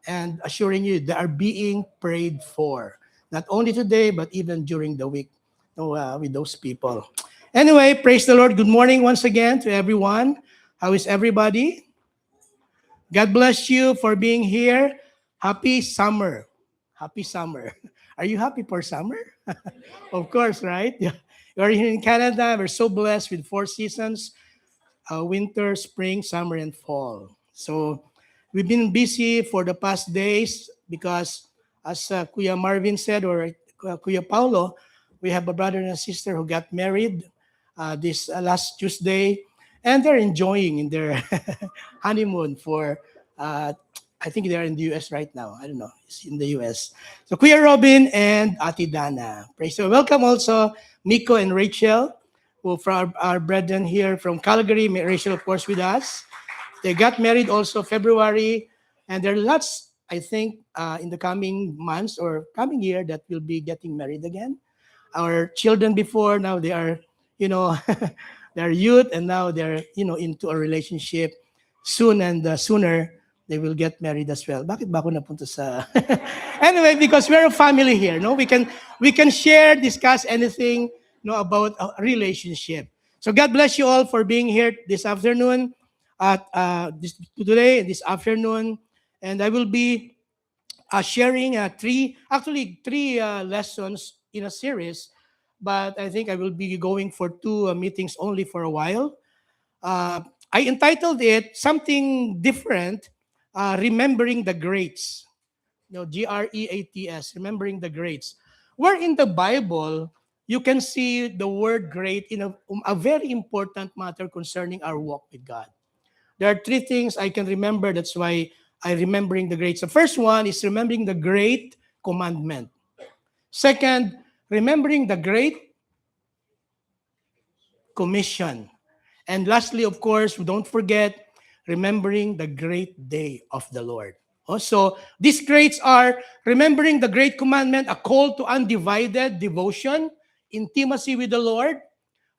and assuring you they are being prayed for. Not only today, but even during the week with those people. Anyway, praise the Lord. Good morning once again to everyone. How is everybody? God bless you for being here. Happy summer. Happy summer. Are you happy for summer? Of course, right? Yeah. You're here in Canada. We're so blessed with 4 seasons: winter, spring, summer, and fall. So we've been busy for the past days because, as Kuya Marvin said, or Kuya Paulo, we have a brother and a sister who got married this last Tuesday, and they're enjoying in their honeymoon for. I think they're in the U.S. right now. I don't know. It's in the U.S. So Kuya Robin and Ati Dana. Praise the Lord. Welcome also Miko and Rachel, who from our brethren here from Calgary. Rachel, of course, with us. They got married also February, and there are lots, I think, in the coming months or coming year that will be getting married again. Our children before, now they are, you know, they're youth, and now they're, into a relationship. Soon and sooner, they will get married as well. Bakit ba ako napunta sa... Anyway, because we're a family here, no? We can share, discuss anything, about a relationship. So God bless you all for being here this afternoon, today, this afternoon. And I will be sharing three lessons in a series, but I think I will be going for two meetings only for a while. Uh, I entitled it something different, Remembering the Greats. Greats, Remembering the Greats. Where in the Bible, you can see the word great in a very important matter concerning our walk with God. There are three things I can remember. That's why I remembering the greats. The first one is remembering the great commandment. Second, remembering the great commission. And lastly, of course, don't forget remembering the great day of the Lord. Also, these greats are remembering the great commandment, a call to undivided devotion, intimacy with the Lord.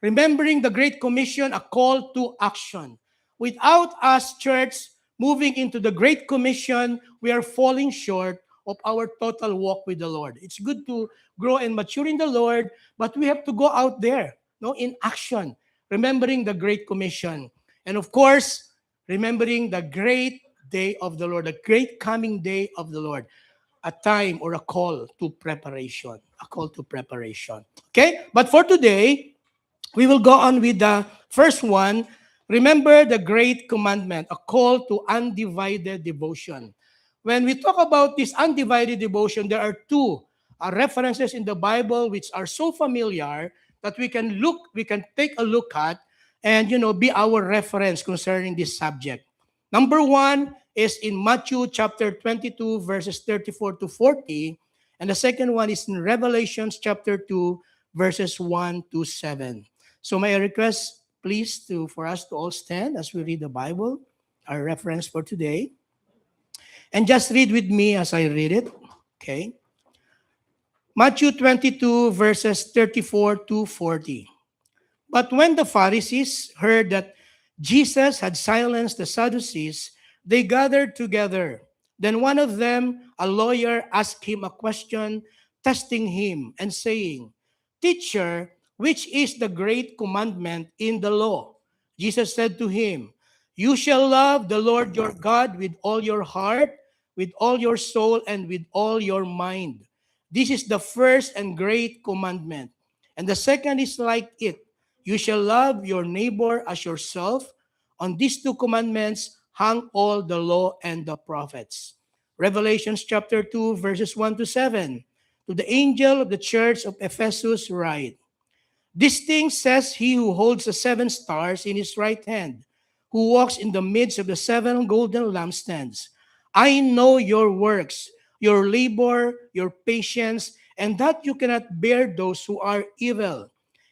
Remembering the Great Commission, a call to action. Without us, church, moving into the Great Commission, we are falling short of our total walk with the Lord. It's good to grow and mature in the Lord, but we have to go out there, in action, remembering the Great Commission. And of course, remembering the great day of the Lord, the great coming day of the Lord, a time or a call to preparation, a call to preparation. Okay? But for today, we will go on with the first one. Remember the great commandment, a call to undivided devotion. When we talk about this undivided devotion, there are two references in the Bible which are so familiar that we can take a look at and be our reference concerning this subject. Number one is in Matthew chapter 22, verses 34 to 40. And the second one is in Revelations chapter 2, verses 1 to 7. So may I request, please, for us to all stand as we read the Bible, our reference for today. And just read with me as I read it. Okay. Matthew 22, verses 34 to 40. But when the Pharisees heard that Jesus had silenced the Sadducees, they gathered together. Then one of them, a lawyer, asked him a question, testing him and saying, "Teacher, which is the great commandment in the law?" Jesus said to him, "You shall love the Lord your God with all your heart, with all your soul, and with all your mind. This is the first and great commandment. And the second is like it. You shall love your neighbor as yourself. On these two commandments hang all the law and the prophets." Revelation chapter 2, verses 1 to 7. To the angel of the church of Ephesus write, "This thing says he who holds the 7 stars in his right hand, who walks in the midst of the 7 golden lampstands. I know your works, your labor, your patience, and that you cannot bear those who are evil.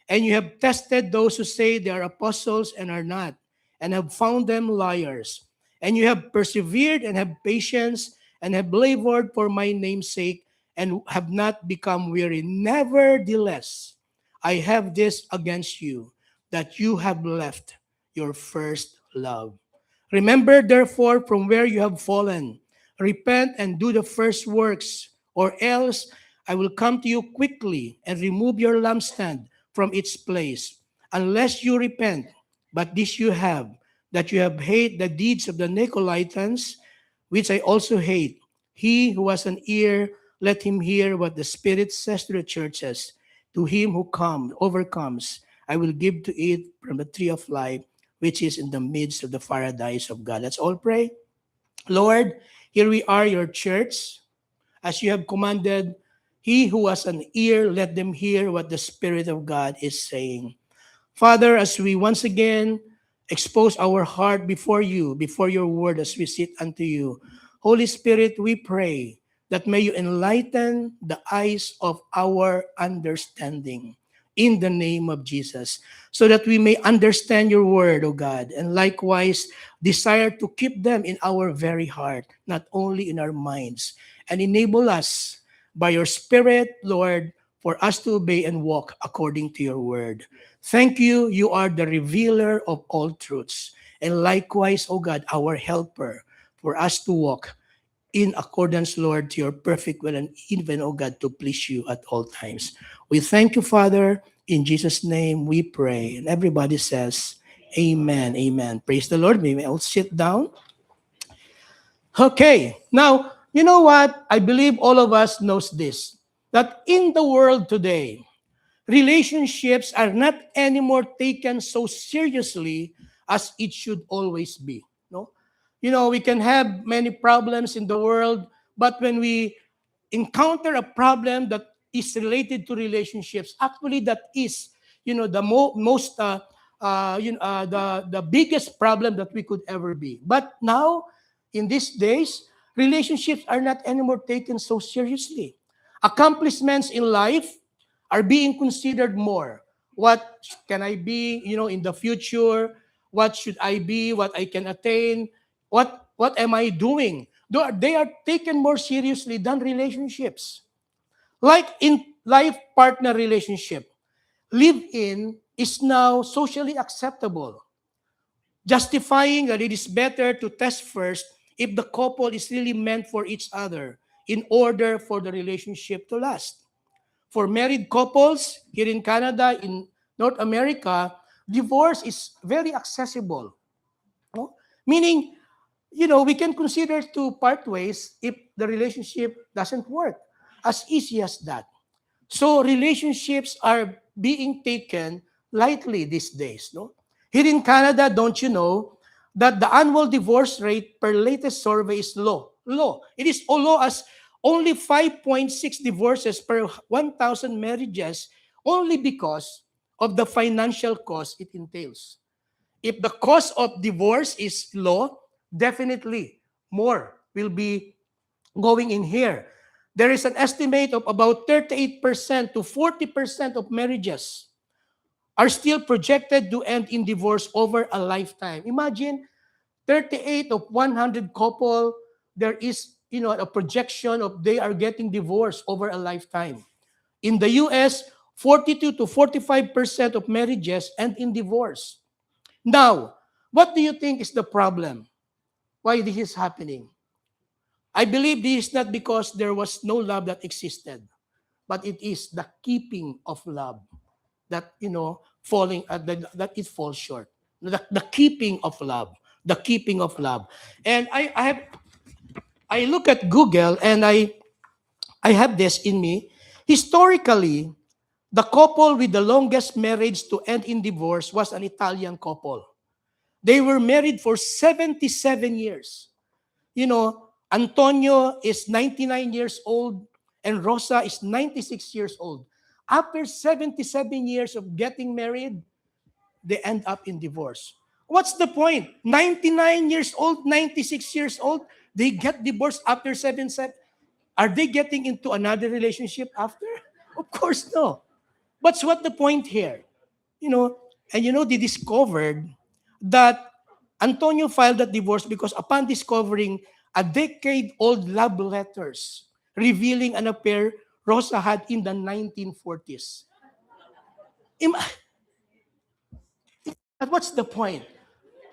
And you have tested those who say they are apostles and are not, and have found them liars. And you have persevered and have patience, and have labored for my name's sake, and have not become weary. Nevertheless, I have this against you, that you have left your first love. Remember, therefore, from where you have fallen. repent and do the first works, or else I will come to you quickly and remove your lampstand from its place. Unless you repent, but this you have, that you have hate the deeds of the Nicolaitans, which I also hate. He who has an ear, let him hear what the Spirit says to the churches. To him who overcomes, I will give to eat from the tree of life, which is in the midst of the paradise of God. Let's all pray. Lord, here we are, your church, as you have commanded. He who has an ear, let them hear what the Spirit of God is saying. Father, as we once again expose our heart before you, before your word, as we sit unto you, Holy Spirit, we pray that may you enlighten the eyes of our understanding in the name of Jesus, so that we may understand your word, O God, and likewise desire to keep them in our very heart, not only in our minds, and enable us by your Spirit, Lord, for us to obey and walk according to your word. Thank you. You are the revealer of all truths. And likewise, O God, our helper for us to walk in accordance, Lord, to your perfect will and even, O God, to please you at all times. We thank you, Father. In Jesus' name we pray. And everybody says, Amen. Amen. Praise the Lord. May we all sit down. Okay. Now, you know what? I believe all of us knows this. That in the world today, relationships are not anymore taken so seriously as it should always be. No? You know, we can have many problems in the world, but when we encounter a problem that is related to relationships, actually that is, the most, the biggest problem that we could ever be. But now, in these days, relationships are not anymore taken so seriously. Accomplishments in life are being considered more. What can I be, in the future? What should I be? What I can attain? What am I doing? They are taken more seriously than relationships. Like in life partner relationship, live-in is now socially acceptable, justifying that it is better to test first if the couple is really meant for each other in order for the relationship to last. For married couples here in Canada, in North America, divorce is very accessible. No? Meaning, we can consider to part ways if the relationship doesn't work. As easy as that. So relationships are being taken lightly these days. No? Here in Canada, don't you know that the annual divorce rate per latest survey is low? Low. It is low as only 5.6 divorces per 1,000 marriages, only because of the financial cost it entails. If the cost of divorce is low, definitely more will be going in here. There is an estimate of about 38% to 40% of marriages are still projected to end in divorce over a lifetime. Imagine 38 of 100 couple, there is, a projection of they are getting divorced over a lifetime. In the US, 42 to 45% of marriages end in divorce. Now, what do you think is the problem? Why this is happening? I believe this is not because there was no love that existed, but it is the keeping of love that, falling, that it falls short. The keeping of love. The keeping of love. And I look at Google and I have this in me. Historically, the couple with the longest marriage to end in divorce was an Italian couple. They were married for 77 years. Antonio is 99 years old and Rosa is 96 years old. After 77 years of getting married, they end up in divorce. What's the point? 99 years old, 96 years old, they get divorced after 7. Are they getting into another relationship after? Of course, no. But what's the point here? You know, they discovered that Antonio filed that divorce because upon discovering a decade-old love letters revealing an affair Rosa had in the 1940s. Im- But what's the point?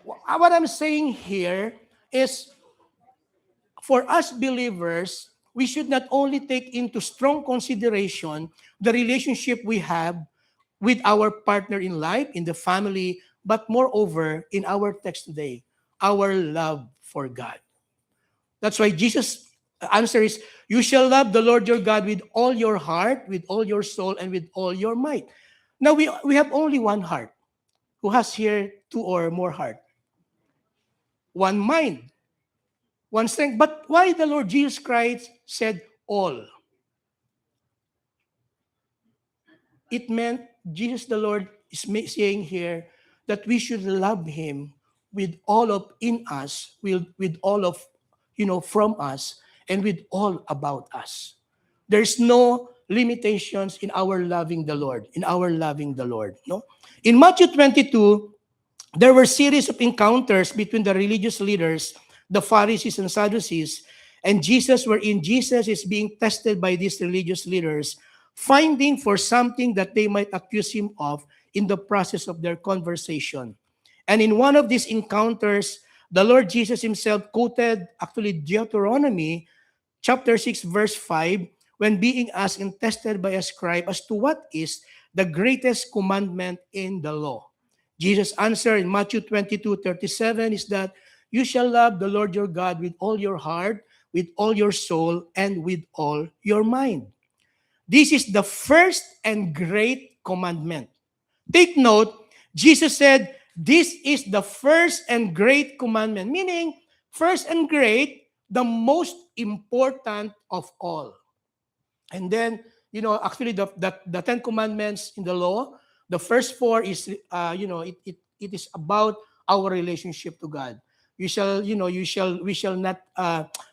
What I'm saying here is for us believers, we should not only take into strong consideration the relationship we have with our partner in life, in the family, but moreover, in our text today, our love for God. That's why Jesus' answer is, you shall love the Lord your God with all your heart, with all your soul, and with all your might. Now, we have only one heart. Who has here two or more heart? One mind, one strength. But why the Lord Jesus Christ said all? It meant Jesus the Lord is saying here that we should love Him with all of in us, with all of, from us, and with all about us. There's no limitations in our loving the Lord, No? In Matthew 22, there were series of encounters between the religious leaders, the Pharisees and Sadducees, and Jesus, wherein Jesus is being tested by these religious leaders, finding for something that they might accuse him of in the process of their conversation. And in one of these encounters, the Lord Jesus himself quoted actually Deuteronomy chapter 6, verse 5, when being asked and tested by a scribe as to what is the greatest commandment in the law. Jesus' answer in Matthew 22:37 is that you shall love the Lord your God with all your heart, with all your soul, and with all your mind. This is the first and great commandment. Take note, Jesus said, this is the first and great commandment, meaning first and great, the most important of all. And then, actually the Ten Commandments in the law, the first four is, it is about our relationship to God. We shall not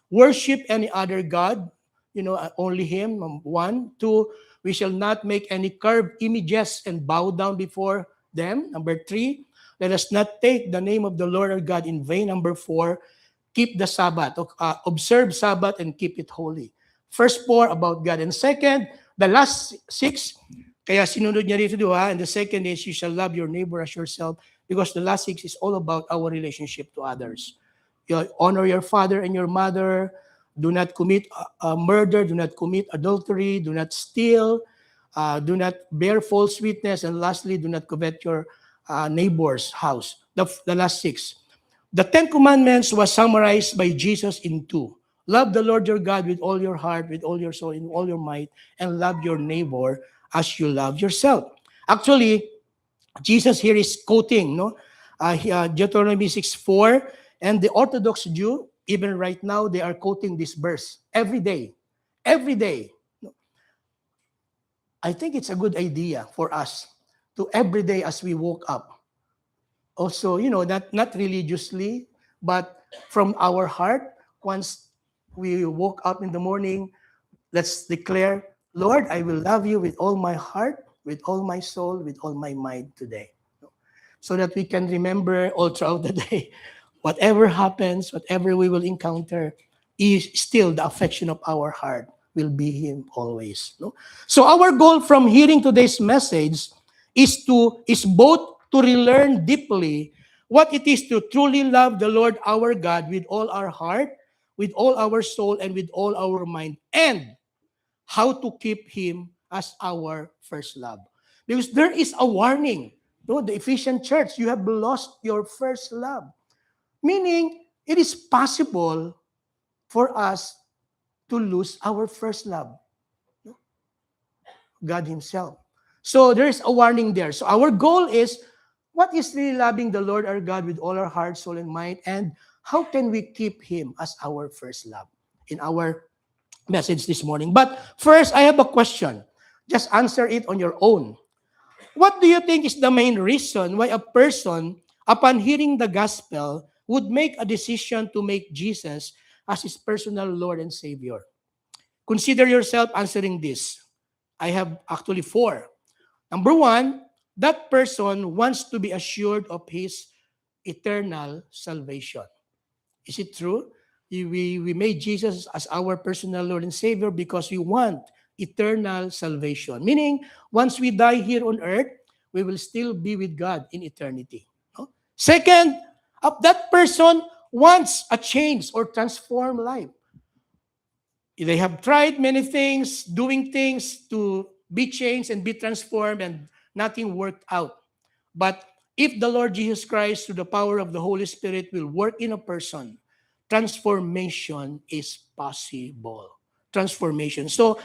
worship any other God, only Him. One, two, we shall not make any carved images and bow down before them. Number three, let us not take the name of the Lord our God in vain. Number four, keep the Sabbath, observe Sabbath and keep it holy. First four about God. And second, the last six, kaya sinunod niya rito, and the second is, you shall love your neighbor as yourself, because the last six is all about our relationship to others. You honor your father and your mother, do not commit murder, do not commit adultery, do not steal, do not bear false witness, and lastly, do not covet your neighbor's house. The last six. The Ten Commandments was summarized by Jesus in two. Love the Lord your God with all your heart, with all your soul, and all your might, and love your neighbor as you love yourself. Actually, Jesus here is quoting, Deuteronomy 6:4, and the Orthodox Jew, even right now, they are quoting this verse every day. Every day. I think it's a good idea for us to every day as we woke up. Also, not religiously, but from our heart, once we woke up in the morning, let's declare, Lord, I will love you with all my heart, with all my soul, with all my mind today. So that we can remember all throughout the day, whatever happens, whatever we will encounter, is still the affection of our heart will be Him always. No? So our goal from hearing today's message is both to relearn deeply what it is to truly love the Lord our God with all our heart, with all our soul, and with all our mind, and how to keep Him as our first love. Because there is a warning. No, the Ephesian church, you have lost your first love. Meaning, it is possible for us to lose our first love. No? God Himself. So there is a warning there. So our goal is, what is really loving the Lord our God with all our heart, soul, and mind, and how can we keep Him as our first love in our message this morning. But first, I have a question. Just answer it on your own. What do you think is the main reason why a person, upon hearing the gospel, would make a decision to make Jesus as his personal Lord and Savior? Consider yourself answering this. I have actually four. Number one, that person wants to be assured of his eternal salvation. Is it true? We made Jesus as our personal Lord and Savior because we want eternal salvation. Meaning, once we die here on earth, we will still be with God in eternity. No? Second, that person wants a change or transformed life. They have tried many things, doing things to be changed and be transformed, and nothing worked out. But if the Lord Jesus Christ, through the power of the Holy Spirit, will work in a person, transformation is possible. Transformation. So,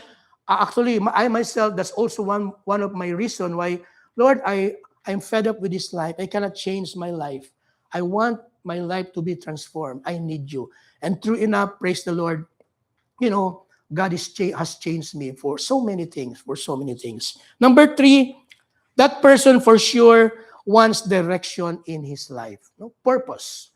actually, I myself, that's also one of my reason why, Lord, I'm fed up with this life. I cannot change my life. I want my life to be transformed. I need you. And true enough, praise the Lord, God has changed me for so many things, for so many things. Number three, that person for sure wants direction in his life, no purpose.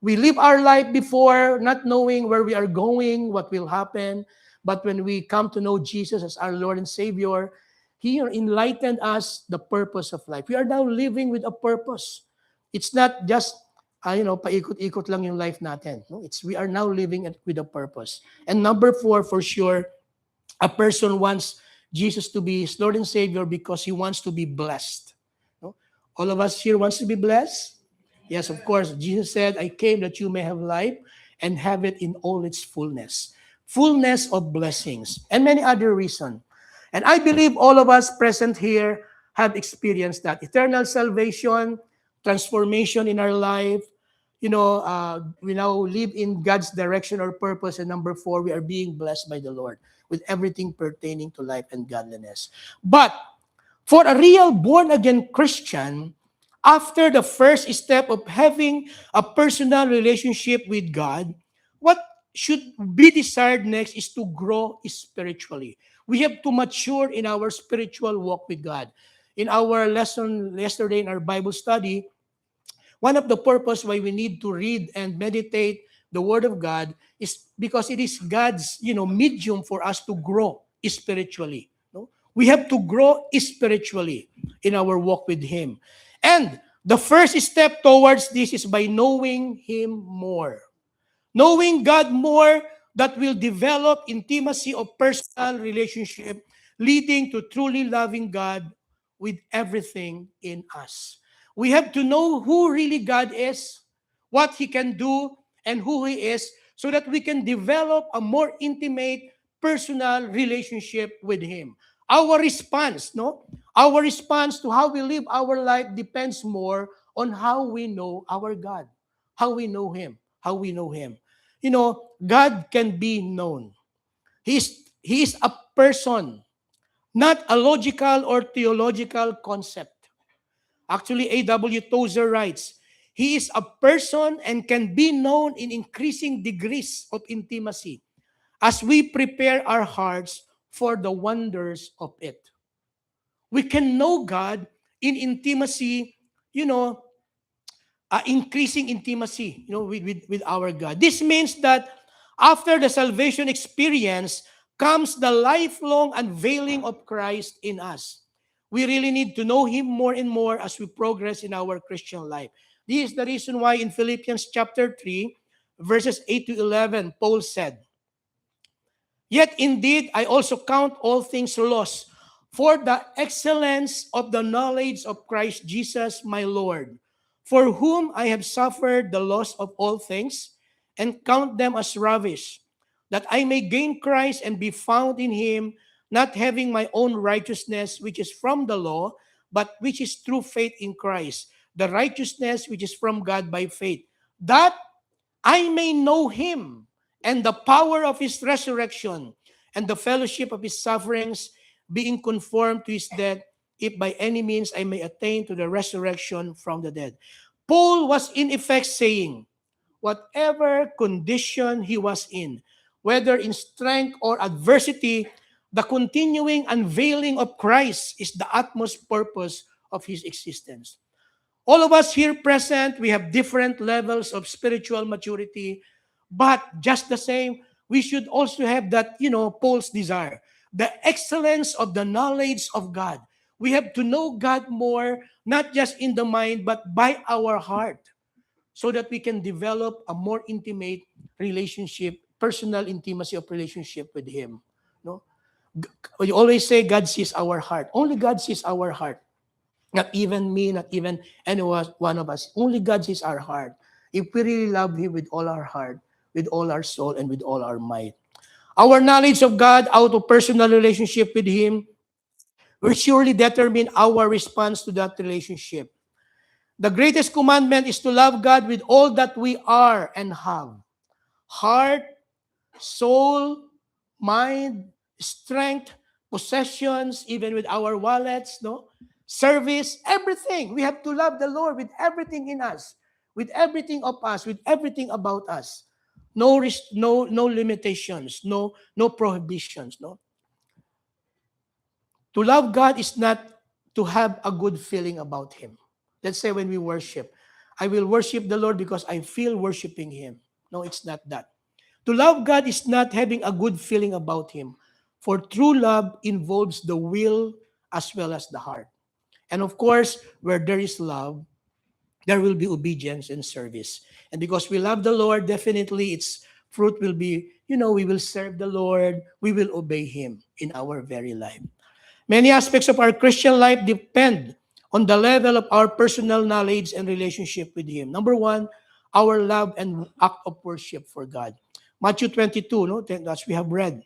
We live our life before not knowing where we are going, what will happen. But when we come to know Jesus as our Lord and Savior, He enlightened us the purpose of life. We are now living with a purpose. It's not just, paikot-ikot lang yung life natin. No? We are now living with a purpose. And number four, for sure, a person wants Jesus to be his Lord and Savior because he wants to be blessed. No? All of us here wants to be blessed? Yes, of course. Jesus said, I came that you may have life and have it in all its fullness. Fullness of blessings and many other reasons. And I believe all of us present here have experienced that. Eternal salvation, transformation in our life. We now live in God's direction or purpose. And number four, we are being blessed by the Lord with everything pertaining to life and godliness. But for a real born-again Christian, after the first step of having a personal relationship with God, what should be desired next is to grow spiritually. We have to mature in our spiritual walk with God. In our lesson yesterday in our Bible study, one of the purpose why we need to read and meditate the Word of God is because it is God's, medium for us to grow spiritually. No? We have to grow spiritually in our walk with Him. And the first step towards this is by knowing Him more. Knowing God more, that will develop intimacy of personal relationship, leading to truly loving God with everything in us. We have to know who really God is, what He can do, and who He is, so that we can develop a more intimate personal relationship with Him. Our response, no? Our response to how we live our life depends more on how we know our God, how we know Him, how we know Him. God can be known. He is a person, not a logical or theological concept. Actually, A.W. Tozer writes, He is a person and can be known in increasing degrees of intimacy as we prepare our hearts for the wonders of it. We can know God in intimacy, increasing intimacy, with our God. This means that after the salvation experience comes the lifelong unveiling of Christ in us. We really need to know Him more and more as we progress in our Christian life. This is the reason why in Philippians chapter 3, verses 8 to 11, Paul said, Yet indeed I also count all things lost for the excellence of the knowledge of Christ Jesus my Lord, for whom I have suffered the loss of all things, and count them as rubbish, that I may gain Christ and be found in Him, not having my own righteousness which is from the law, but which is through faith in Christ, the righteousness which is from God by faith, that I may know Him and the power of His resurrection and the fellowship of His sufferings, being conformed to His death, if by any means I may attain to the resurrection from the dead. Paul was in effect saying, whatever condition he was in, whether in strength or adversity, the continuing unveiling of Christ is the utmost purpose of his existence. All of us here present, we have different levels of spiritual maturity, but just the same, we should also have that, Paul's desire, the excellence of the knowledge of God. We have to know God more, not just in the mind, but by our heart, so that we can develop a more intimate relationship, personal intimacy of relationship with Him. No? We always say God sees our heart. Only God sees our heart. Not even me, not even any one of us. Only God sees our heart. If we really love Him with all our heart, with all our soul, and with all our might. Our knowledge of God out of personal relationship with Him will surely determine our response to that relationship. The greatest commandment is to love God with all that we are and have. Heart, soul, mind, strength, possessions, even with our wallets, no? Service, everything. We have to love the Lord with everything in us, with everything of us, with everything about us. No limitations, no prohibitions, no. To love God is not to have a good feeling about Him. Let's say when we worship, I will worship the Lord because I feel worshiping Him. No, it's not that. To love God is not having a good feeling about Him. For true love involves the will as well as the heart. And of course, where there is love, there will be obedience and service. And because we love the Lord, definitely its fruit will be, we will serve the Lord, we will obey Him in our very life. Many aspects of our Christian life depend on the level of our personal knowledge and relationship with Him. Number one, our love and act of worship for God. Matthew 22, no, as we have read,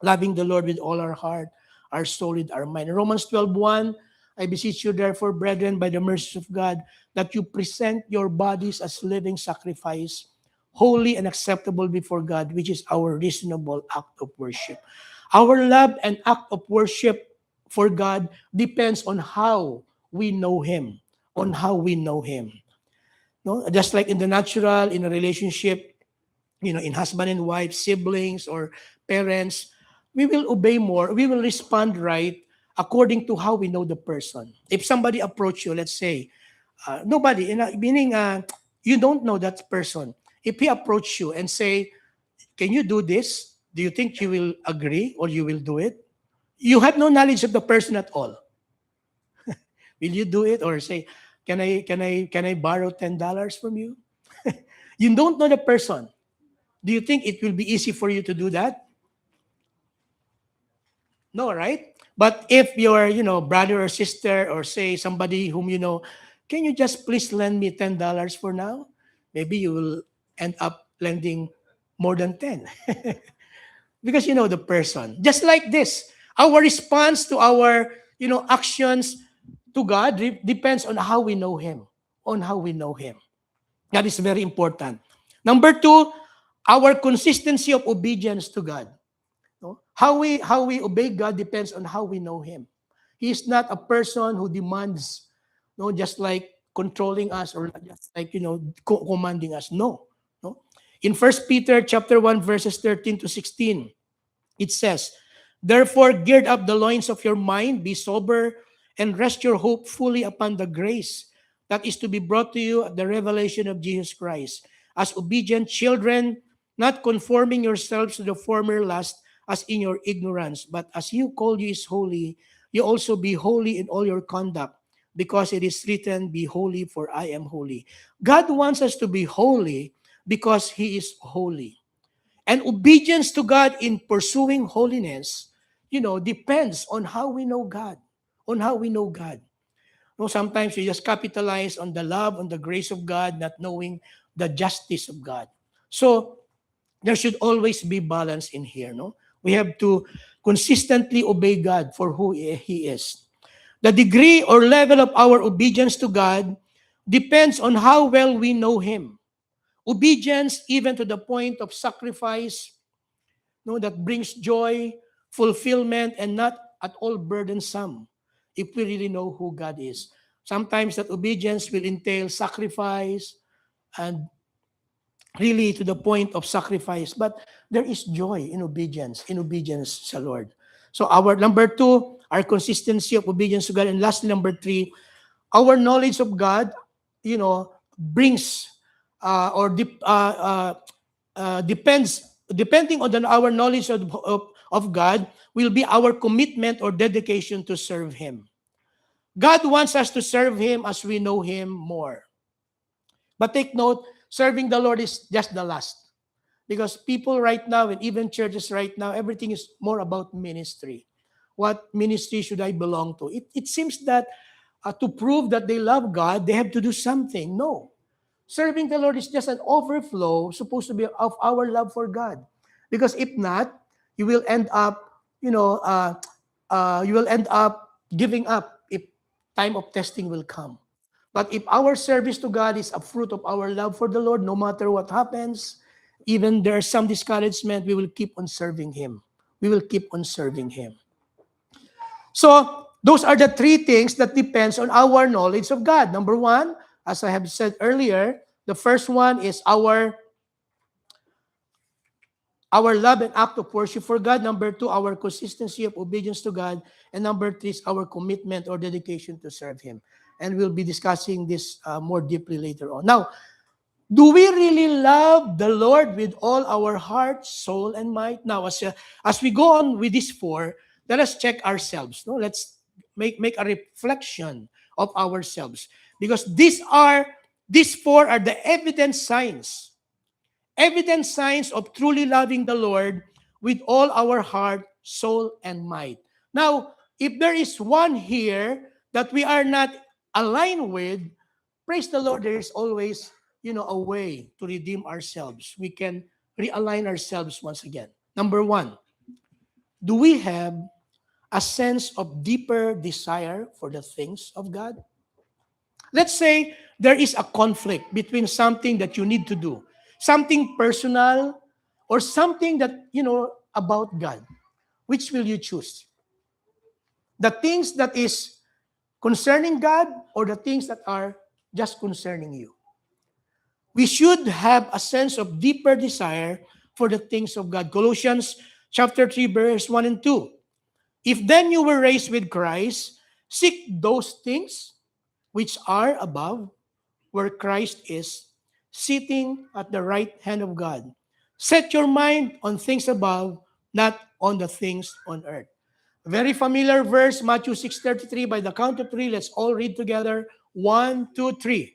loving the Lord with all our heart, our soul, with our mind. Romans 12:1, I beseech you therefore, brethren, by the mercies of God, that you present your bodies as living sacrifice, holy and acceptable before God, which is our reasonable act of worship. Our love and act of worship for God depends on how we know Him, on how we know Him. No? Just like in the natural, in a relationship, in husband and wife, siblings, or parents, we will obey more, we will respond right according to how we know the person. If somebody approach you, let's say, nobody, meaning you don't know that person. If he approach you and say, can you do this? Do you think you will agree or you will do it? You have no knowledge of the person at all. Will you do it or say, can I borrow $10 from you? You don't know the person. Do you think it will be easy for you to do that? No, right? But if your, brother or sister or say somebody whom you know, can you just please lend me $10 for now? Maybe you will end up lending more than 10 because you know the person. Just like this, our response to our, actions to God depends on how we know Him, on how we know Him. That is very important. Number two, our consistency of obedience to God. No? How we obey God depends on how we know Him. He is not a person who demands, no, just like controlling us or just like commanding us. No, no. In First Peter chapter 1 verses 13 to 16, it says, "Therefore gird up the loins of your mind, be sober, and rest your hope fully upon the grace that is to be brought to you at the revelation of Jesus Christ. As obedient children, not conforming yourselves to the former lust as in your ignorance, but as you call you is holy, you also be holy in all your conduct, because it is written, be holy, for I am holy." God wants us to be holy because He is holy. And obedience to God in pursuing holiness, depends on how we know God. On how we know God. No, sometimes we just capitalize on the love, on the grace of God, not knowing the justice of God. So there should always be balance in here. No, we have to consistently obey God for who He is. The degree or level of our obedience to God depends on how well we know Him. Obedience, even to the point of sacrifice, no, that brings joy, fulfillment, and not at all burdensome if we really know who God is. Sometimes that obedience will entail sacrifice and really to the point of sacrifice. But there is joy in obedience sa Lord. So our number two, our consistency of obedience to God. And lastly, number three, our knowledge of God, brings or depending on our knowledge of God, will be our commitment or dedication to serve Him. God wants us to serve Him as we know Him more. But take note, serving the Lord is just the last. Because people right now, and even churches right now, everything is more about ministry. What ministry should I belong to? It seems that to prove that they love God, they have to do something. No. Serving the Lord is just an overflow supposed to be of our love for God. Because if not, you will end up, you will end up giving up if time of testing will come. But if our service to God is a fruit of our love for the Lord, no matter what happens, even there's some discouragement, we will keep on serving Him. We will keep on serving Him. So, those are the three things that depends on our knowledge of God. Number one, as I have said earlier, the first one is our love and act of worship for God. Number two, our consistency of obedience to God. And number three is our commitment or dedication to serve Him. And we'll be discussing this more deeply later on. Now, do we really love the Lord with all our heart, soul, and might? Now, as we go on with these four, let us check ourselves. No? Let's make a reflection of ourselves. Because these four are the evident signs of truly loving the Lord with all our heart, soul, and might. Now, if there is one here that we are not aligned with, praise the Lord, there is always, a way to redeem ourselves. We can realign ourselves once again. Number one, do we have a sense of deeper desire for the things of God? Let's say there is a conflict between something that you need to do, something personal, or something that, about God. Which will you choose? The things that is concerning God or the things that are just concerning you? We should have a sense of deeper desire for the things of God. Colossians chapter 3, verse 1 and 2. If then you were raised with Christ, seek those things which are above, where Christ is, sitting at the right hand of God. Set your mind on things above, not on the things on earth. A very familiar verse, Matthew 6:33. By the count of three, let's all read together. 1, 2, 3.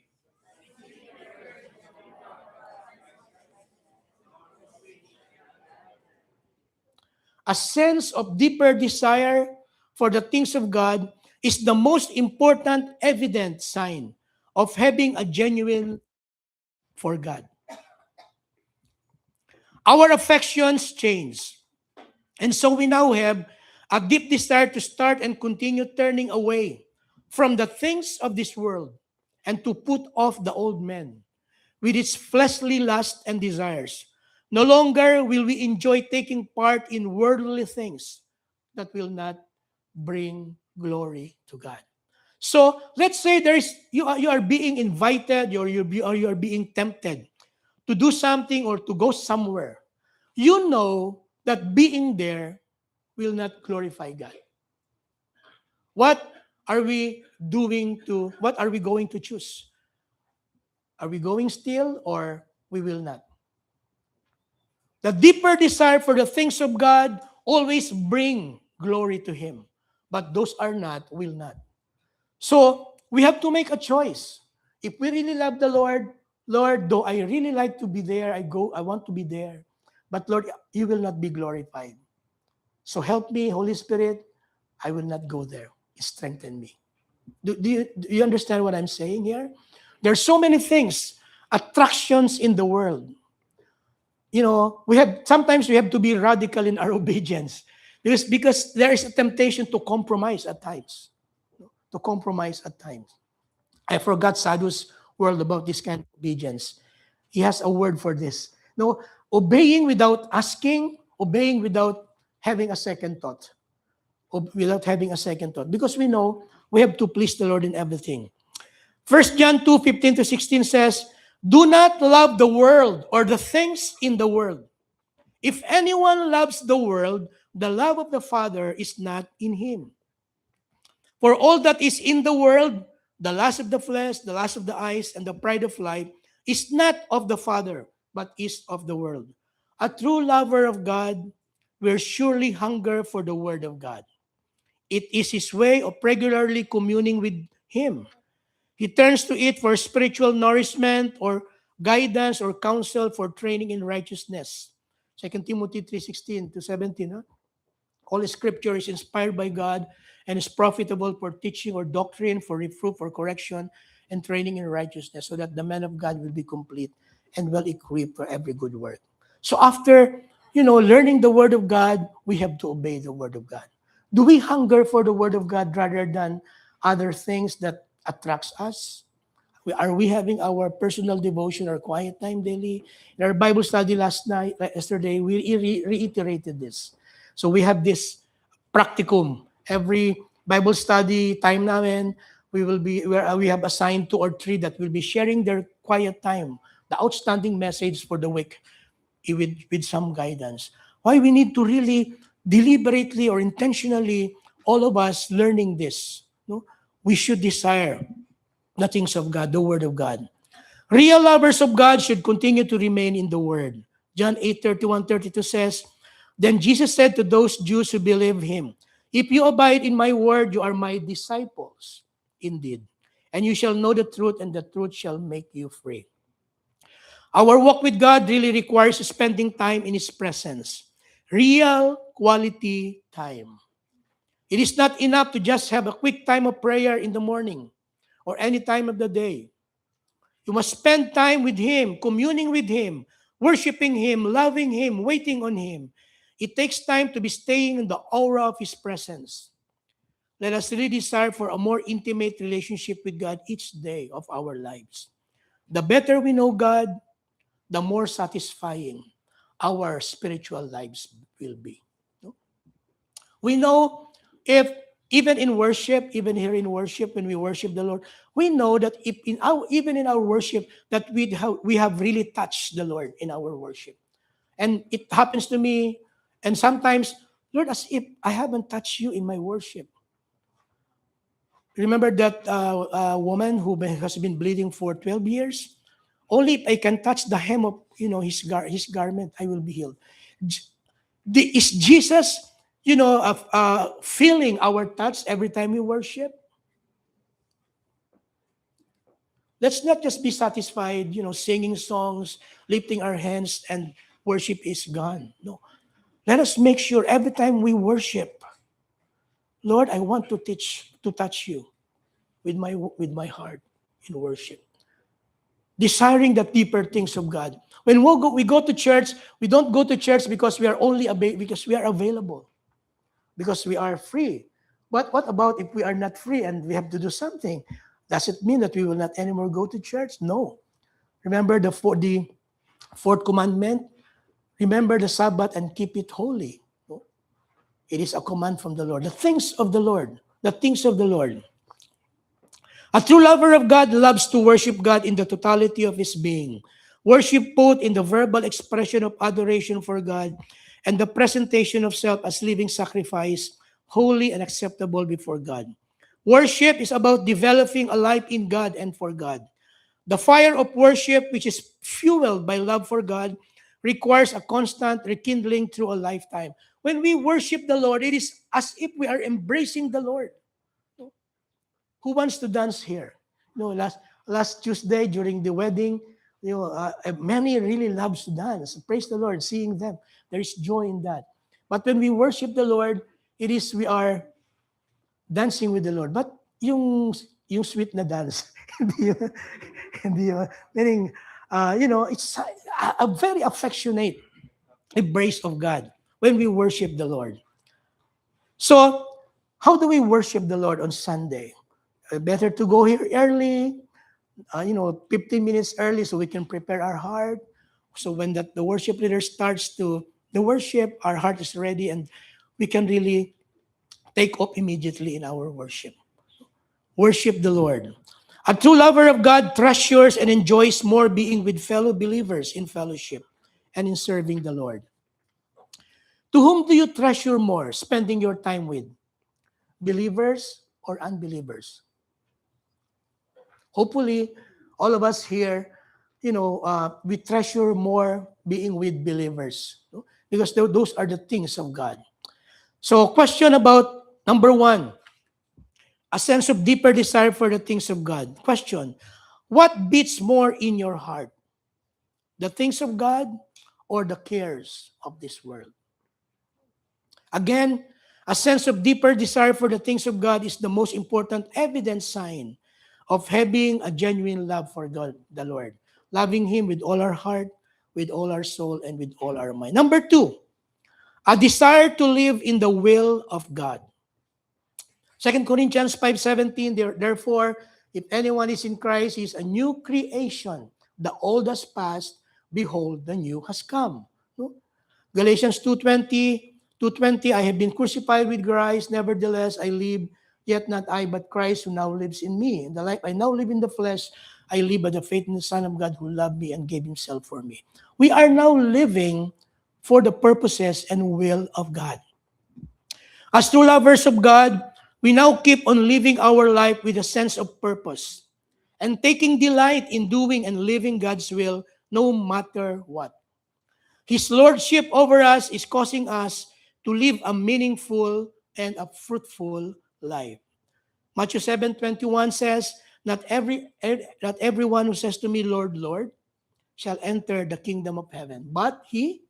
A sense of deeper desire for the things of God is the most important evident sign of having a genuine for God. Our affections change. And so we now have a deep desire to start and continue turning away from the things of this world and to put off the old man with its fleshly lusts and desires. No longer will we enjoy taking part in worldly things that will not bring glory to God. So let's say you are being invited or you are being tempted to do something or to go somewhere. You know that being there will not glorify God. What what are we going to choose? Are we going still or we will not? The deeper desire for the things of God always bring glory to Him. But those are not, will not. So, we have to make a choice. If we really love the Lord, Lord, though I really like to be there, I want to be there. But Lord, you will not be glorified. So help me, Holy Spirit, I will not go there. Strengthen me. Do you understand what I'm saying here? There are so many things, attractions in the world. Sometimes we have to be radical in our obedience because there is a temptation to compromise at times. To compromise at times. I forgot Sadhu's word about this kind of obedience. He has a word for this. No, obeying without asking, obeying without having a second thought. Without having a second thought. Because we know we have to please the Lord in everything. 1 John 2:15-16 says, do not love the world or the things in the world. If anyone loves the world, the love of the Father is not in him. For all that is in the world, the lust of the flesh, the lust of the eyes, and the pride of life, is not of the Father, but is of the world. A true lover of God will surely hunger for the Word of God. It is his way of regularly communing with Him. He turns to it for spiritual nourishment or guidance or counsel for training in righteousness. 2 Timothy 3:16-17. All Scripture is inspired by God and is profitable for teaching or doctrine, for reproof, for correction, and training in righteousness, so that the man of God will be complete and well equipped for every good work. So after learning the Word of God, we have to obey the Word of God. Do we hunger for the Word of God rather than other things that attracts us? Are we having our personal devotion or quiet time daily? In our Bible study yesterday, we reiterated this. So we have this practicum. Every Bible study time namin, we have assigned 2 or 3 that will be sharing their quiet time, the outstanding message for the week with some guidance. Why we need to really deliberately or intentionally, all of us learning this. No? We should desire the things of God, the Word of God. Real lovers of God should continue to remain in the Word. John 8:31-32 says, Then Jesus said to those Jews who believe him, If you abide in my word, you are my disciples, indeed. And you shall know the truth, and the truth shall make you free. Our walk with God really requires spending time in His presence. Real quality time. It is not enough to just have a quick time of prayer in the morning or any time of the day. You must spend time with Him, communing with Him, worshiping Him, loving Him, waiting on Him. It takes time to be staying in the aura of His presence. Let us really desire for a more intimate relationship with God each day of our lives. The better we know God, the more satisfying our spiritual lives will be. No? We know if even in worship, even here in worship, when we worship the Lord, we know that if even in our worship, that we have really touched the Lord in our worship. And it happens to me, and sometimes, Lord, as if I haven't touched you in my worship. Remember that woman who has been bleeding for 12 years? Only if I can touch the hem of his garment, I will be healed. Is Jesus, feeling our touch every time we worship? Let's not just be satisfied, singing songs, lifting our hands, and worship is gone. No. Let us make sure every time we worship, Lord, I want to touch you with my heart in worship. Desiring the deeper things of God. When we go to church, we don't go to church because we are because we are available, because we are free. But what about if we are not free and we have to do something? Does it mean that we will not anymore go to church? No. Remember the fourth commandment? Remember the Sabbath and keep it holy. No? It is a command from the Lord. The things of the Lord. The things of the Lord. A true lover of God loves to worship God in the totality of his being. Worship both in the verbal expression of adoration for God and the presentation of self as living sacrifice, holy and acceptable before God. Worship is about developing a life in God and for God. The fire of worship, which is fueled by love for God, requires a constant rekindling through a lifetime. When we worship the Lord, it is as if we are embracing the Lord. Who wants to dance here? Last Tuesday during the wedding, many really loves to dance. Praise the Lord, seeing them. There is joy in that. But when we worship the Lord, we are dancing with the Lord. But yung sweet na dance, meaning, it's a very affectionate embrace of God when we worship the Lord. So, how do we worship the Lord on Sunday? Better to go here early, 15 minutes early so we can prepare our heart. So when the worship leader starts to the worship, our heart is ready and we can really take up immediately in our worship. Worship the Lord. A true lover of God treasures and enjoys more being with fellow believers in fellowship and in serving the Lord. To whom do you treasure more spending your time with? Believers or unbelievers? Hopefully, all of us here, we treasure more being with believers. No? Because those are the things of God. So, question about number 1, a sense of deeper desire for the things of God. Question, what beats more in your heart? The things of God or the cares of this world? Again, a sense of deeper desire for the things of God is the most important evident sign of having a genuine love for God, the Lord. Loving Him with all our heart, with all our soul, and with all our mind. Number 2, A desire to live in the will of God. 2 Corinthians 5:17, therefore, if anyone is in Christ, he is a new creation. The old has passed, behold, the new has come. No? Galatians 2:20, I have been crucified with Christ, nevertheless I live, yet not I, but Christ who now lives in me. In the life I now live in the flesh, I live by the faith in the Son of God who loved me and gave himself for me. We are now living for the purposes and will of God. As true lovers of God, we now keep on living our life with a sense of purpose and taking delight in doing and living God's will no matter what. His lordship over us is causing us to live a meaningful and a fruitful life. Matthew 7:21 says, not everyone who says to me, Lord, Lord, shall enter the kingdom of heaven, but he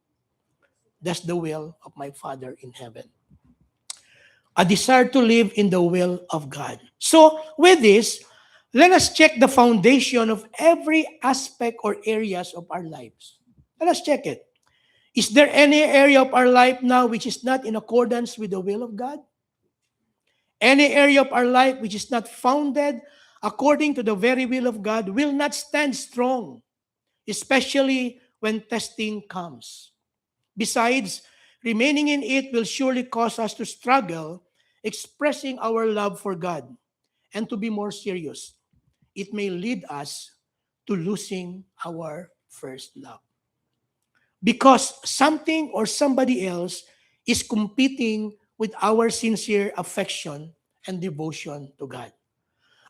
does the will of my Father in heaven. A desire to live in the will of God. So, with this, let us check the foundation of every aspect or areas of our lives. Let us check it. Is there any area of our life now which is not in accordance with the will of God? Any area of our life which is not founded according to the very will of God will not stand strong, especially when testing comes. Besides, remaining in it will surely cause us to struggle expressing our love for God. And to be more serious, it may lead us to losing our first love. Because something or somebody else is competing with our sincere affection and devotion to God.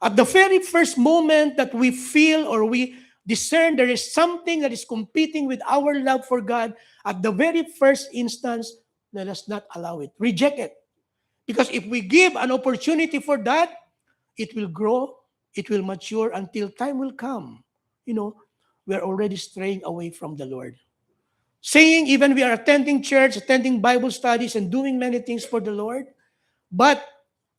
At the very first moment that we feel or we discern there is something that is competing with our love for God, at the very first instance, let us not allow it. Reject it. Because if we give an opportunity for that, it will grow, it will mature until time will come. We're already straying away from the Lord. Saying even we are attending church, attending Bible studies, and doing many things for the Lord, but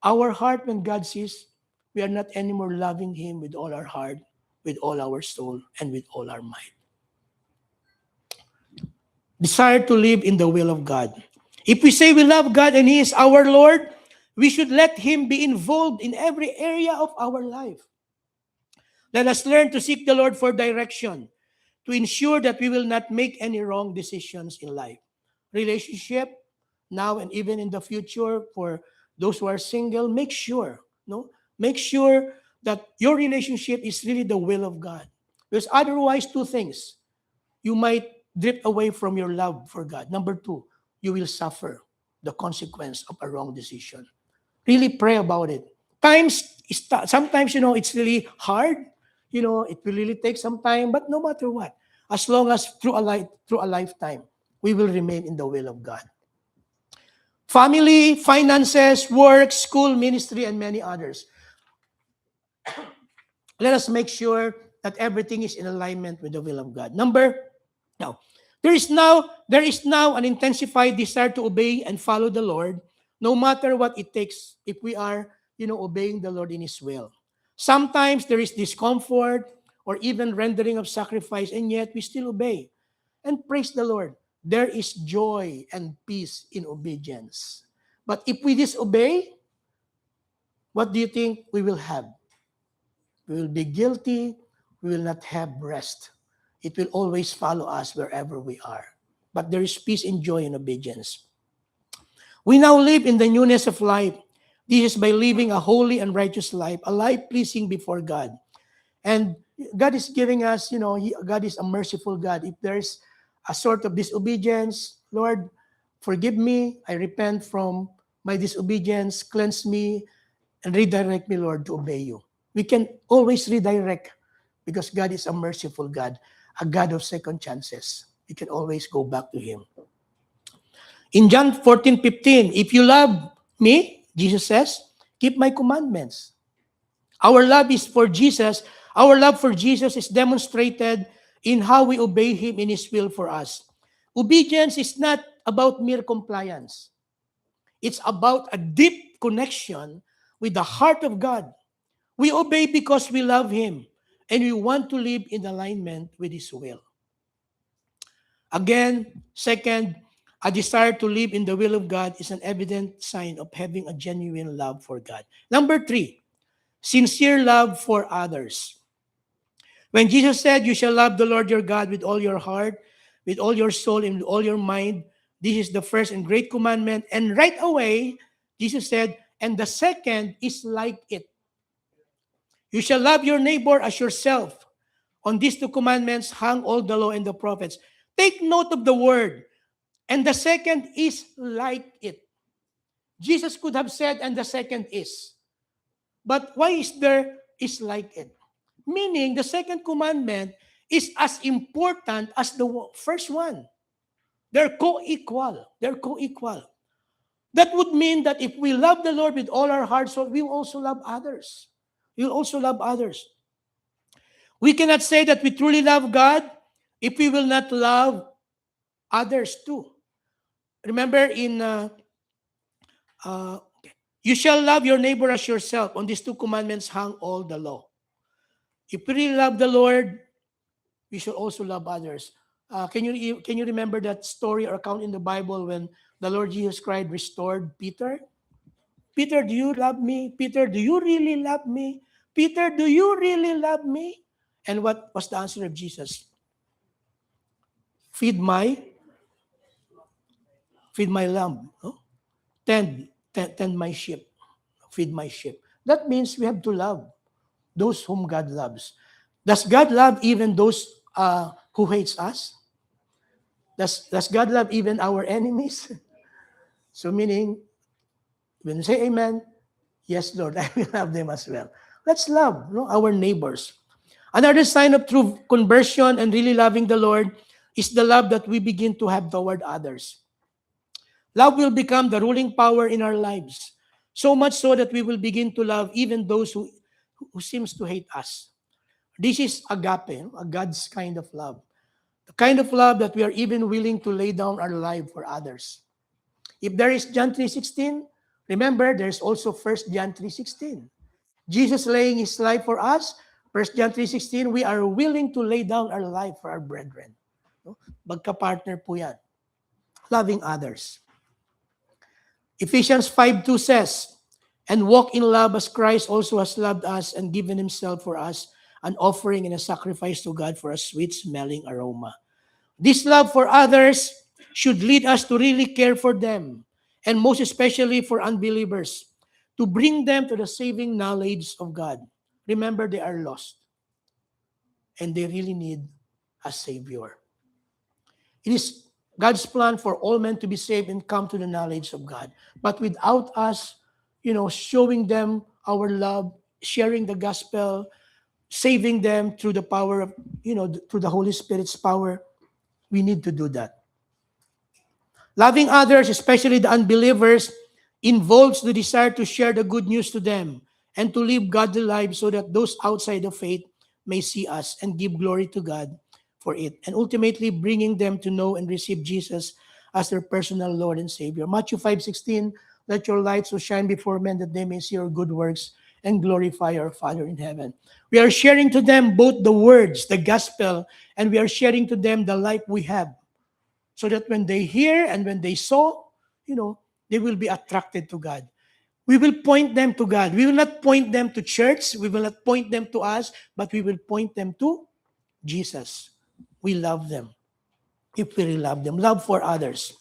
our heart, when God sees, we are not anymore loving Him with all our heart, with all our soul, and with all our might. Desire to live in the will of God. If we say we love God and He is our Lord, we should let Him be involved in every area of our life. Let us learn to seek the Lord for direction, to ensure that we will not make any wrong decisions in life. Relationship, now and even in the future, for those who are single, make sure that your relationship is really the will of God. Because otherwise, two things. You might drift away from your love for God. Number two, you will suffer the consequence of a wrong decision. Really pray about it. Sometimes, it's really hard. It will really take some time, but no matter what, as long as through a lifetime, we will remain in the will of God. Family, finances, work, school, ministry, and many others. Let us make sure that everything is in alignment with the will of God. Now, there is now an intensified desire to obey and follow the Lord, no matter what it takes, if we are, obeying the Lord in His will. Sometimes there is discomfort or even rendering of sacrifice, and yet we still obey. And praise the Lord, there is joy and peace in obedience. But if we disobey, what do you think we will have? We will be guilty. We will not have rest. It will always follow us wherever we are. But there is peace and joy in obedience. We now live in the newness of life. This is by living a holy and righteous life, a life pleasing before God. And God is giving us, God is a merciful God. If there's a sort of disobedience, Lord, forgive me. I repent from my disobedience. Cleanse me and redirect me, Lord, to obey you. We can always redirect because God is a merciful God, a God of second chances. We can always go back to Him. In John 14:15, if you love me, Jesus says, keep my commandments. Our love for Jesus is demonstrated in how we obey Him in His will for us. Obedience is not about mere compliance. It's about a deep connection with the heart of God. We obey because we love Him and we want to live in alignment with His will. Again, second, A desire to live in the will of God is an evident sign of having a genuine love for God. Number 3, sincere love for others. When Jesus said, "You shall love the Lord your God with all your heart, with all your soul, and with all your mind," this is the first and great commandment. And right away, Jesus said, "And the second is like it. You shall love your neighbor as yourself. On these two commandments hang all the law and the prophets." Take note of the word. And the second is like it. Jesus could have said, "And the second is." But why is there is like it? Meaning, the second commandment is as important as the first one. They're co-equal. They're co-equal. That would mean that if we love the Lord with all our hearts, so we will also love others. We will also love others. We cannot say that we truly love God if we will not love others too. Remember in you shall love your neighbor as yourself. On these two commandments hang all the law. If we really love the Lord, we should also love others. Can you remember that story or account in the Bible when the Lord Jesus Christ restored Peter? "Peter, do you love me? Peter, do you really love me? Peter, do you really love me?" And what was the answer of Jesus? Feed my lamb. No? Tend my sheep. Feed my sheep. That means we have to love those whom God loves. Does God love even those who hates us? Does God love even our enemies? So meaning, when you say amen, yes, Lord, I will love them as well. Let's love our neighbors. Another sign of true conversion and really loving the Lord is the love that we begin to have toward others. Love will become the ruling power in our lives. So much so that we will begin to love even those who seems to hate us. This is agape, a God's kind of love. The kind of love that we are even willing to lay down our life for others. If there is John 3:16, remember there's also 1 John 3:16. Jesus laying his life for us. 1 John 3:16, we are willing to lay down our life for our brethren. No? Magka-partner po yan. Loving others. Ephesians 5:2 says, "And walk in love as Christ also has loved us and given himself for us, an offering and a sacrifice to God for a sweet-smelling aroma." This love for others should lead us to really care for them, and most especially for unbelievers, to bring them to the saving knowledge of God. Remember, they are lost, and they really need a Savior. It is God's plan for all men to be saved and come to the knowledge of God. But without us, showing them our love, sharing the gospel, saving them through the power of, through the Holy Spirit's power, we need to do that. Loving others, especially the unbelievers, involves the desire to share the good news to them and to live godly lives so that those outside of faith may see us and give glory to God for it, and ultimately bringing them to know and receive Jesus as their personal Lord and Savior. Matthew 5:16, "Let your light so shine before men that they may see your good works and glorify our Father in heaven." We are sharing to them both the words, the gospel, and we are sharing to them the life we have, so that when they hear and when they saw, they will be attracted to God. We will point them to God. We will not point them to church. We will not point them to us, but we will point them to Jesus. We love them. If we really love them, love for others.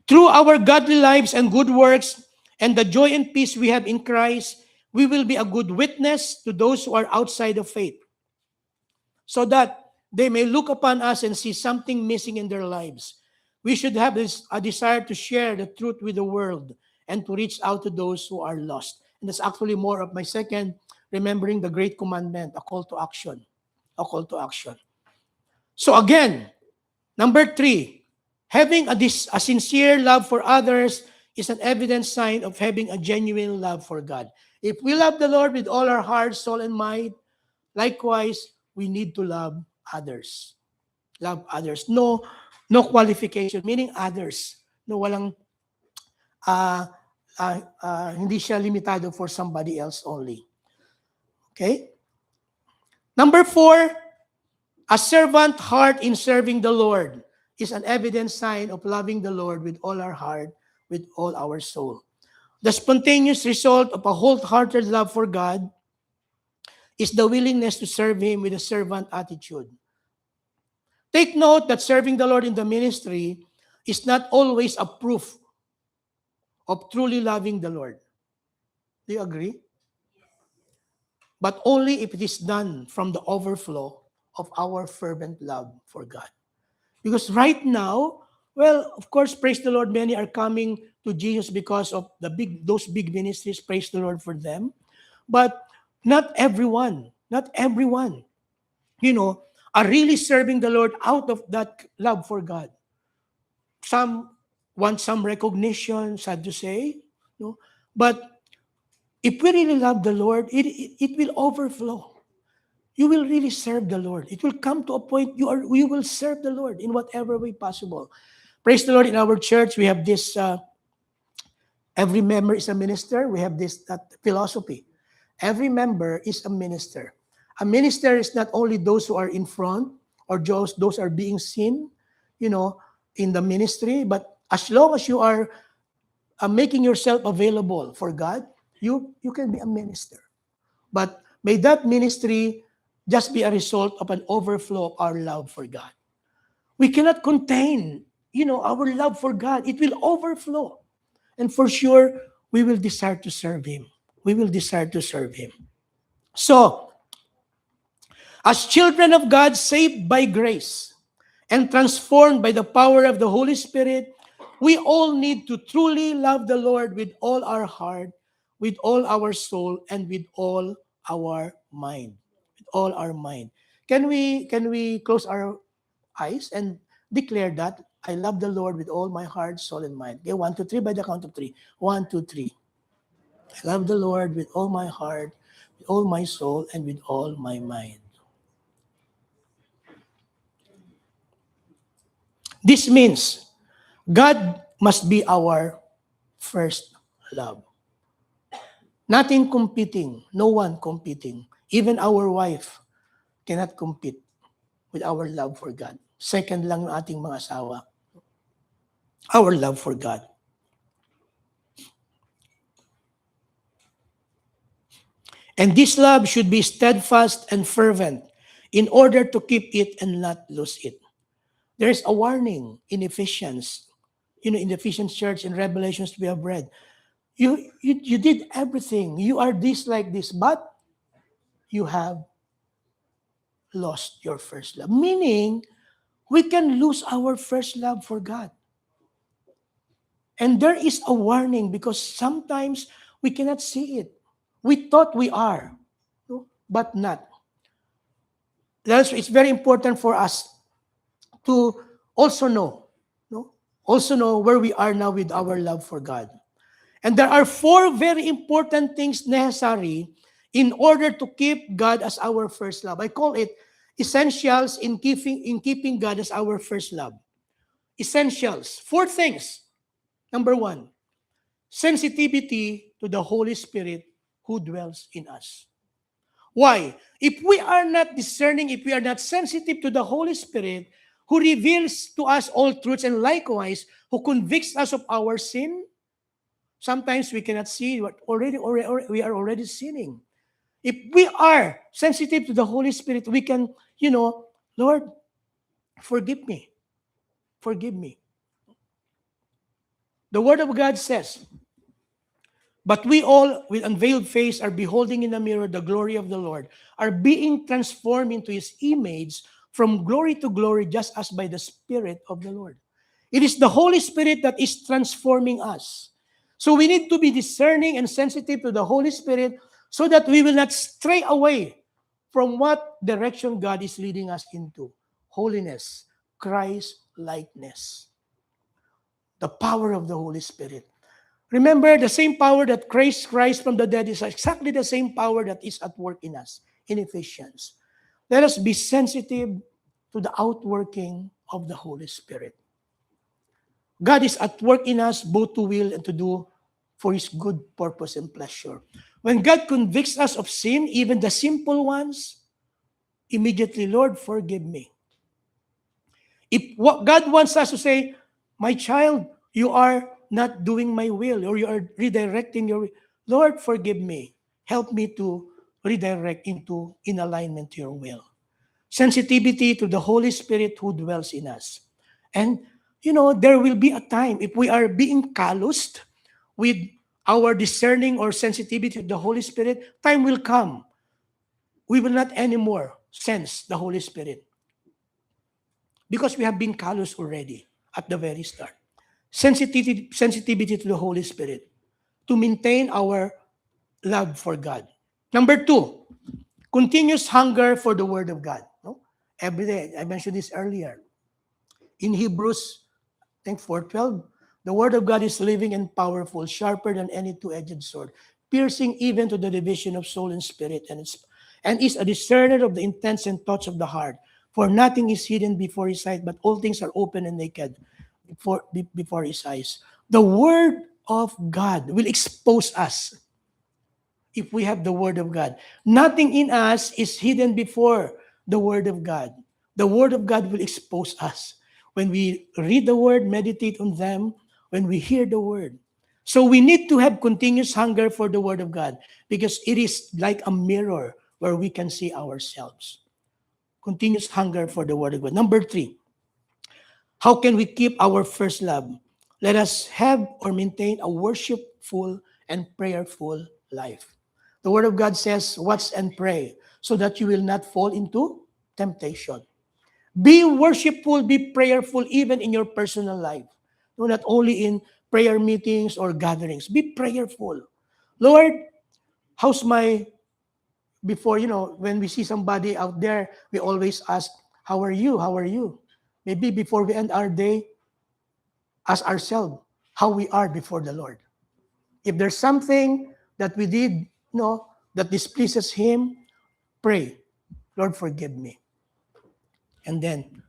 Through our godly lives and good works and the joy and peace we have in Christ, we will be a good witness to those who are outside of faith, so that they may look upon us and see something missing in their lives. We should have a desire to share the truth with the world and to reach out to those who are lost. And that's actually more of my second, remembering the great commandment, a call to action. A call to action. So again, number 3, having a sincere love for others is an evident sign of having a genuine love for God. If we love the Lord with all our heart, soul, and mind, likewise, we need to love others. Love others. No qualification, meaning others. No, walang, hindi siya limitado for somebody else only. Okay? Number 4, a servant heart in serving the Lord is an evident sign of loving the Lord with all our heart, with all our soul. The spontaneous result of a wholehearted love for God is the willingness to serve Him with a servant attitude. Take note that serving the Lord in the ministry is not always a proof of truly loving the Lord. Do you agree? But only if it is done from the overflow of our fervent love for God. Because right now, well, of course, praise the Lord, many are coming to Jesus because of those big ministries. Praise the Lord for them. But not everyone, are really serving the Lord out of that love for God. Some want some recognition, sad to say, but if we really love the Lord, it will overflow. You will really serve the Lord. It will come to a point you will serve the Lord in whatever way possible. Praise the Lord. In our church, we have this, every member is a minister. We have that philosophy. Every member is a minister. A minister is not only those who are in front or those are being seen, in the ministry, but as long as you are making yourself available for God, you can be a minister. But may that ministry just be a result of an overflow of our love for God. We cannot contain, our love for God. It will overflow. And for sure, we will desire to serve Him. We will desire to serve Him. So, as children of God saved by grace and transformed by the power of the Holy Spirit, we all need to truly love the Lord with all our heart, with all our soul, and with all our mind. With all our mind. Can we close our eyes and declare that I love the Lord with all my heart, soul, and mind? Okay, 1, 2, 3, by the count of 3. 1, 2, 3. I love the Lord with all my heart, with all my soul, and with all my mind. This means God must be our first love. Nothing competing, no one competing. Even our wife cannot compete with our love for God. Second lang ng ating mga asawa. Our love for God. And this love should be steadfast and fervent in order to keep it and not lose it. There's a warning in Ephesians, in the Ephesians church, in Revelations we have read. You did everything. You are this like this, but you have lost your first love. Meaning, we can lose our first love for God. And there is a warning because sometimes we cannot see it. We thought we are, but not. That's it's very important for us to also know where we are now with our love for God. And there are 4 very important things necessary in order to keep God as our first love. I call it essentials in keeping God as our first love. Essentials. 4 things. Number 1, sensitivity to the Holy Spirit who dwells in us. Why? If we are not discerning, if we are not sensitive to the Holy Spirit who reveals to us all truths and likewise who convicts us of our sin, sometimes we cannot see what we are already sinning. If we are sensitive to the Holy Spirit, we can, Lord, forgive me. Forgive me. The Word of God says, but we all, with unveiled face, are beholding in the mirror the glory of the Lord, are being transformed into His image from glory to glory, just as by the Spirit of the Lord. It is the Holy Spirit that is transforming us. So we need to be discerning and sensitive to the Holy Spirit so that we will not stray away from what direction God is leading us into. Holiness, Christ-likeness. The power of the Holy Spirit. Remember, the same power that raised Christ from the dead is exactly the same power that is at work in us, in Ephesians. Let us be sensitive to the outworking of the Holy Spirit. God is at work in us both to will and to do for His good purpose and pleasure. When God convicts us of sin, even the simple ones, immediately, Lord, forgive me. If what God wants us to say, my child, you are not doing my will, or you are redirecting your will. Lord, forgive me. Help me to redirect into in alignment to your will. Sensitivity to the Holy Spirit who dwells in us. And, there will be a time if we are being calloused with our discerning or sensitivity to the Holy Spirit, time will come. We will not anymore sense the Holy Spirit because we have been callous already at the very start. Sensitivity to the Holy Spirit to maintain our love for God. Number two, continuous hunger for the Word of God. No? Every day, I mentioned this earlier. In Hebrews, I think 4:12, the Word of God is living and powerful, sharper than any two-edged sword, piercing even to the division of soul and spirit, and is a discerner of the intents and thoughts of the heart. For nothing is hidden before his sight, but all things are open and naked before his eyes. The Word of God will expose us if we have the Word of God. Nothing in us is hidden before the Word of God. The Word of God will expose us. When we read the Word, meditate on them, when we hear the Word. So we need to have continuous hunger for the Word of God because it is like a mirror where we can see ourselves. Continuous hunger for the Word of God. Number three, how can we keep our first love? Let us have or maintain a worshipful and prayerful life. The Word of God says, watch and pray so that you will not fall into temptation. Be worshipful, be prayerful even in your personal life. No, not only in prayer meetings or gatherings. Be prayerful. Lord, how's my, before, when we see somebody out there, we always ask, how are you? How are you? Maybe before we end our day, ask ourselves how we are before the Lord. If there's something that we did, that displeases Him, pray, Lord, forgive me. And then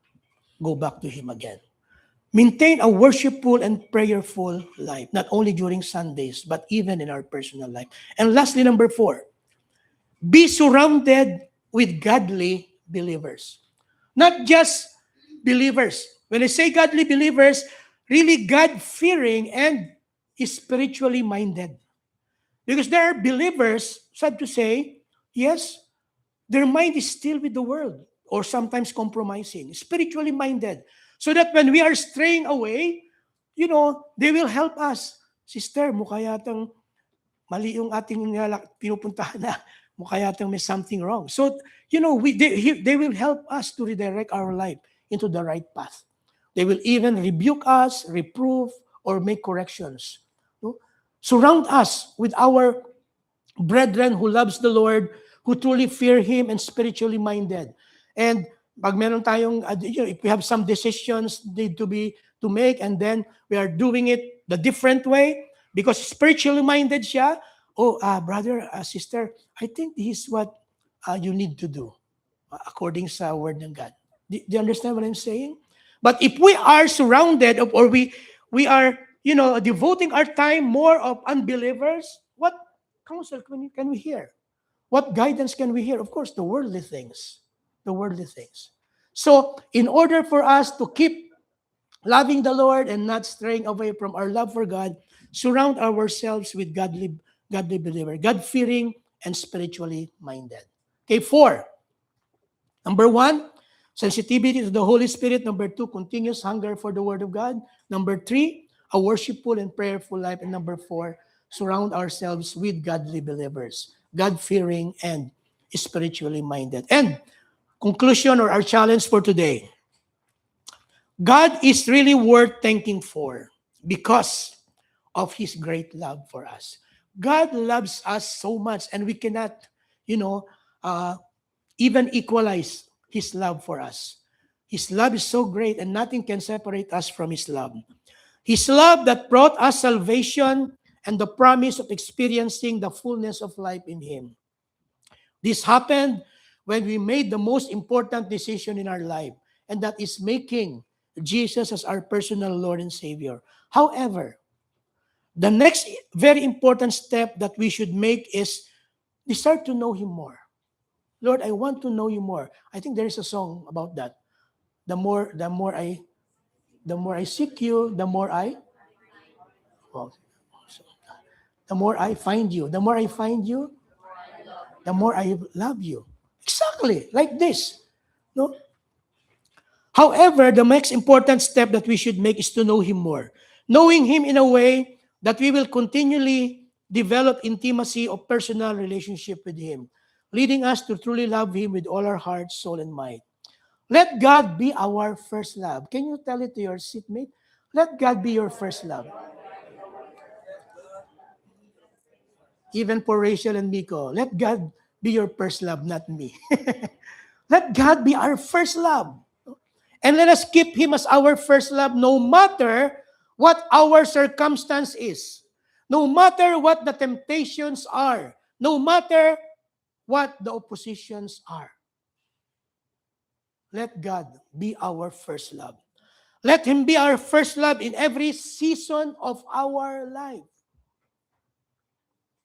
go back to Him again. Maintain a worshipful and prayerful life, not only during Sundays, but even in our personal life. And lastly, number four, be surrounded with godly believers. Not just believers. When I say godly believers, really God-fearing and spiritually minded. Because there are believers, sad to say, yes, their mind is still with the world or sometimes compromising, spiritually minded. So that when we are straying away, they will help us. Sister, mukha yatang mali yung ating pinupuntahan na. Mukha yatang may something wrong. So, they will help us to redirect our life into the right path. They will even rebuke us, reprove, or make corrections. No? Surround us with our brethren who loves the Lord, who truly fear Him and spiritually minded. And pag meron tayong, if we have some decisions need to make, and then we are doing it the different way, because spiritually minded siya, brother, sister, I think this is what you need to do according sa word ng God. Do you understand what I'm saying? But if we are surrounded of, or we are, devoting our time more of unbelievers, what counsel can we hear? What guidance can we hear? Of course, the worldly things. The worldly things. So, in order for us to keep loving the Lord and not straying away from our love for God, surround ourselves with godly believer, God-fearing and spiritually minded. Okay, 4. Number 1, sensitivity to the Holy Spirit. Number 2, continuous hunger for the Word of God. Number 3, a worshipful and prayerful life. And number 4, surround ourselves with godly believers, God-fearing and spiritually minded. And conclusion or our challenge for today, God is really worth thanking for because of His great love for us. God loves us so much, and we cannot, uh, even equalize His love for us. His love is so great, and nothing can separate us from His love. His love that brought us salvation and the promise of experiencing the fullness of life in Him. This happened when we made the most important decision in our life, and that is making Jesus as our personal Lord and Savior. However, the next very important step that we should make is we start to know Him more. Lord, I want to know you more. I think there is a song about that. the more I seek you, well, the more I find you. The more I find you, the more I love you. Exactly, like this. No? However, the next important step that we should make is to know Him more. Knowing Him in a way that we will continually develop intimacy of personal relationship with Him, leading us to truly love Him with all our heart, soul, and mind. Let God be our first love. Can you tell it to your seatmate? Let God be your first love. Even for Rachel and Miko, let God be your first love, not me. Let God be our first love. And let us keep Him as our first love no matter what our circumstance is. No matter what the temptations are. No matter what the oppositions are. Let God be our first love. Let Him be our first love in every season of our life.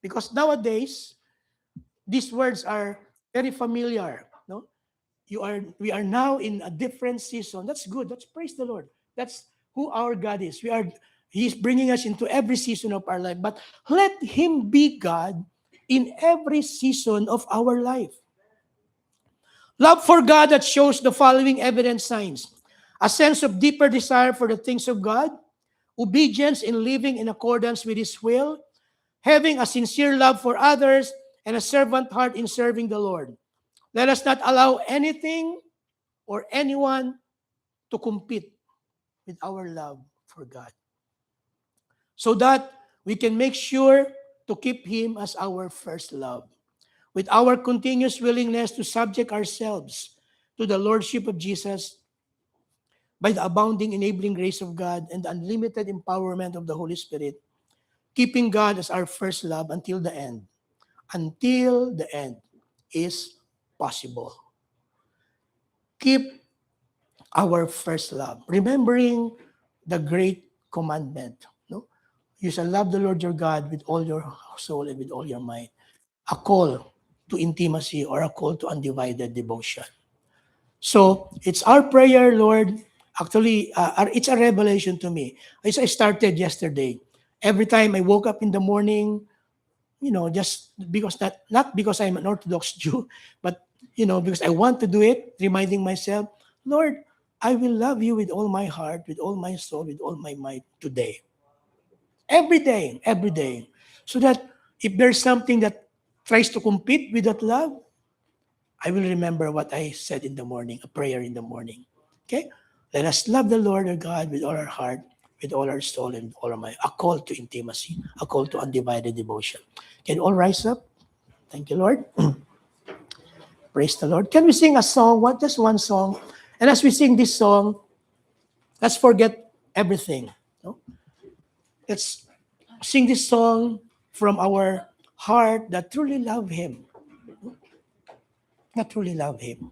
Because nowadays, these words are very familiar. No? We are now in a different season. That's good. That's praise the Lord. That's who our God is. He's bringing us into every season of our life. But let Him be God in every season of our life. Love for God that shows the following evident signs: a sense of deeper desire for the things of God, obedience in living in accordance with His will, having a sincere love for others, and a servant heart in serving the Lord. Let us not allow anything or anyone to compete with our love for God, so that we can make sure to keep Him as our first love. With our continuous willingness to subject ourselves to the Lordship of Jesus by the abounding enabling grace of God and the unlimited empowerment of the Holy Spirit, keeping God as our first love until the end. Until the end is possible. Keep our first love, remembering the great commandment. No? You shall love the Lord your God with all your soul and with all your might. A call to intimacy or a call to undivided devotion. So it's our prayer, Lord. Actually, it's a revelation to me. As I started yesterday, every time I woke up in the morning, just because not because I'm an Orthodox Jew, but because I want to do it, reminding myself, Lord, I will love you with all my heart, with all my soul, with all my might today. Every day. So that if there's something that tries to compete with that love, I will remember what I said in the morning, a prayer in the morning. Okay? Let us love the Lord our God with all our heart, with all our soul, and with all our mind. A call to intimacy, a call to undivided devotion. Can you all rise up? Thank you, Lord. Praise the Lord. Can we sing a song? Just one song. And as we sing this song, let's forget everything. No? Let's sing this song from our heart that truly love Him. That truly love Him.